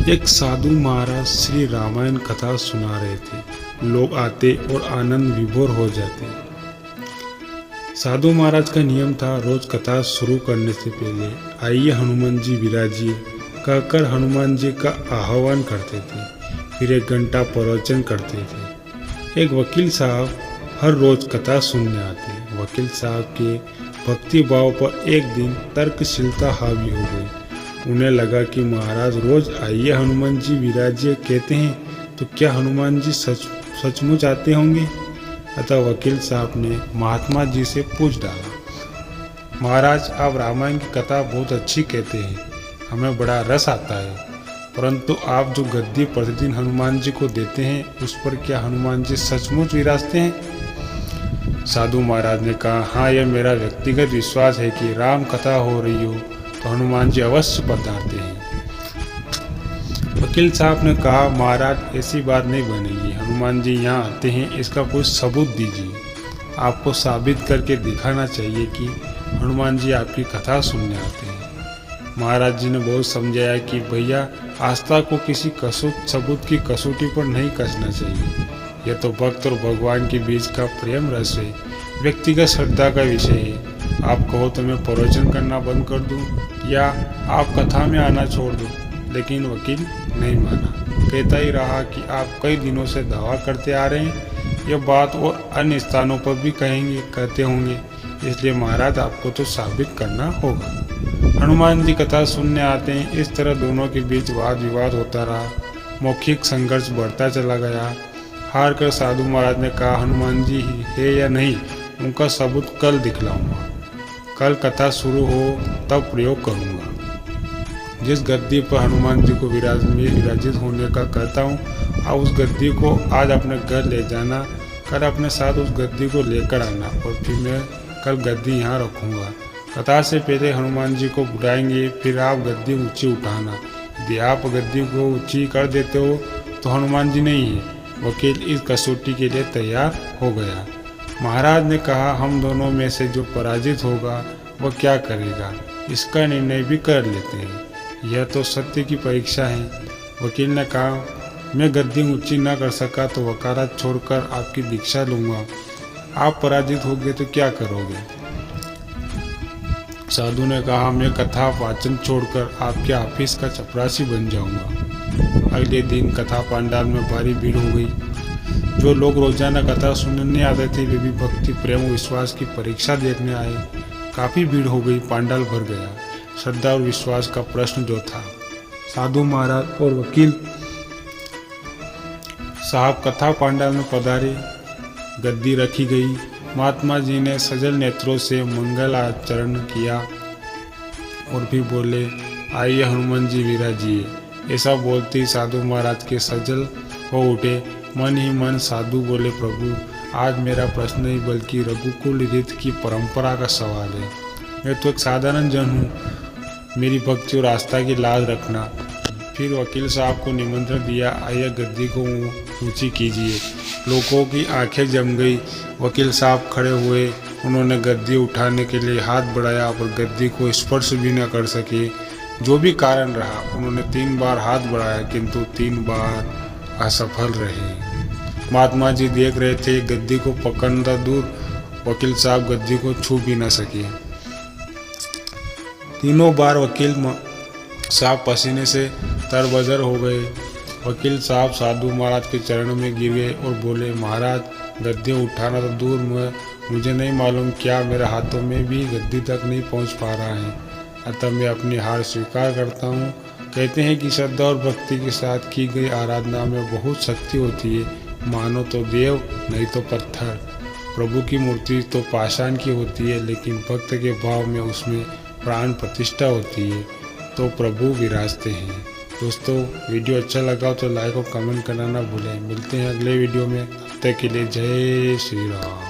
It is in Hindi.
एक साधु महाराज श्री रामायण कथा सुना रहे थे। लोग आते और आनंद विभोर हो जाते। साधु महाराज का नियम था, रोज कथा शुरू करने से पहले आइए हनुमान जी विराजिए कहकर हनुमान जी का आह्वान करते थे। फिर 1 घंटा प्रवचन करते थे। एक वकील साहब हर रोज कथा सुनने आते। वकील साहब के भक्ति भाव पर एक दिन तर्कशीलता हावी हो गई। उन्हें लगा कि महाराज रोज आइए हनुमान जी विराजिए कहते हैं, तो क्या हनुमान जी सचमुच आते होंगे? अतः वकील साहब ने महात्मा जी से पूछ डाला, महाराज आप रामायण की कथा बहुत अच्छी कहते हैं, हमें बड़ा रस आता है, परंतु आप जो गद्दी प्रतिदिन हनुमान जी को देते हैं उस पर क्या हनुमान जी सचमुच विराजते हैं? साधु महाराज ने कहा, हाँ, यह मेरा व्यक्तिगत विश्वास है कि राम कथा हो रही हो तो हनुमान जी अवश्य पधारते हैं। वकील साहब ने कहा, महाराज ऐसी बात नहीं बनेगी, हनुमान जी यहाँ आते हैं इसका कोई सबूत दीजिए। आपको साबित करके दिखाना चाहिए कि हनुमान जी आपकी कथा सुनने आते हैं। महाराज जी ने बहुत समझाया कि भैया, आस्था को किसी सबूत की कसौटी पर नहीं कसना चाहिए। यह तो भक्त और भगवान के बीच का प्रेम रस है, व्यक्तिगत श्रद्धा का विषय है। आप कहो तो मैं प्रवचन करना बंद कर दूं या आप कथा में आना छोड़ दो, लेकिन वकील नहीं माना। कहता ही रहा कि आप कई दिनों से दावा करते आ रहे हैं, यह बात और अन्य स्थानों पर भी कहते होंगे, इसलिए महाराज आपको तो साबित करना होगा। हनुमान जी कथा सुनने आते हैं। इस तरह दोनों के बीच वाद विवाद होता रहा। मौखिक संघर्ष बढ़ता चला गया। हार कर साधु महाराज ने कहा, हनुमान जी है या नहीं उनका सबूत कल दिखलाऊंगा। कल कथा शुरू हो तब प्रयोग करूंगा। जिस गद्दी पर हनुमान जी को विराजित होने का कहता हूँ, आप उस गद्दी को आज अपने घर ले जाना, कल अपने साथ उस गद्दी को लेकर आना और फिर मैं कल गद्दी यहाँ रखूँगा। कथा से पहले हनुमान जी को बुलाएंगे, फिर आप गद्दी ऊंची उठाना। यदि आप गद्दी को ऊंची कर देते हो तो हनुमान जी नहीं है। वकील इस कसौटी के लिए तैयार हो गया। महाराज ने कहा, हम दोनों में से जो पराजित होगा वह क्या करेगा, इसका निर्णय भी कर लेते हैं। यह तो सत्य की परीक्षा है। वकील ने कहा, मैं गद्दी ऊंची न कर सका तो वकालत छोड़कर आपकी दीक्षा लूंगा। आप पराजित होगे तो क्या करोगे? साधु ने कहा, मैं कथा वाचन छोड़कर आपके ऑफिस का चपरासी बन जाऊंगा। अगले दिन कथा पंडाल में भारी भीड़ हो गई। जो लोग रोजाना कथा सुनने आते थे वे भी भक्ति प्रेम और विश्वास की परीक्षा देखने आए। काफी भीड़ हो गई, पंडाल भर गया। श्रद्धा और विश्वास का प्रश्न जो था। साधु महाराज और वकील साहब कथा पंडाल में पधारे। गद्दी रखी गई। महात्मा जी ने सजल नेत्रों से मंगल आचरण किया और फिर बोले, आइए हनुमान जी विराजिए। ऐसा बोलते ही साधु महाराज के सजल हो उठे। मन ही मन साधु बोले, प्रभु आज मेरा प्रश्न नहीं बल्कि रघुकुल रीत की परंपरा का सवाल है। मैं तो एक साधारण जन हूँ, मेरी भक्ति और आस्था की लाज रखना। फिर वकील साहब को निमंत्रण दिया, आइए गद्दी को ऊंची कीजिए। लोगों की आंखें जम गई। वकील साहब खड़े हुए। उन्होंने गद्दी उठाने के लिए हाथ बढ़ाया पर गद्दी को स्पर्श भी न कर सके। जो भी कारण रहा, उन्होंने 3 बार हाथ बढ़ाया किंतु 3 बार असफल रहे। महात्मा जी देख रहे थे, गद्दी को पकड़ना दूर, वकील साहब गद्दी को छू भी न सके। तीनों बार वकील साहब पसीने से तरबतर हो गए। वकील साहब साधु महाराज के चरणों में गिर गए और बोले, महाराज गद्दी उठाना तो दूर, मुझे नहीं मालूम क्या मेरे हाथों में भी गद्दी तक नहीं पहुंच पा रहा है, अतः मैं अपनी हार स्वीकार करता हूँ। कहते हैं कि श्रद्धा और भक्ति के साथ की गई आराधना में बहुत शक्ति होती है। मानो तो देव, नहीं तो पत्थर। प्रभु की मूर्ति तो पाषाण की होती है, लेकिन भक्त के भाव में उसमें प्राण प्रतिष्ठा होती है, तो प्रभु विराजते हैं। दोस्तों, वीडियो अच्छा लगा तो लाइक और कमेंट करना ना भूलें। मिलते हैं अगले वीडियो में। तब तक के लिए जय श्री राम।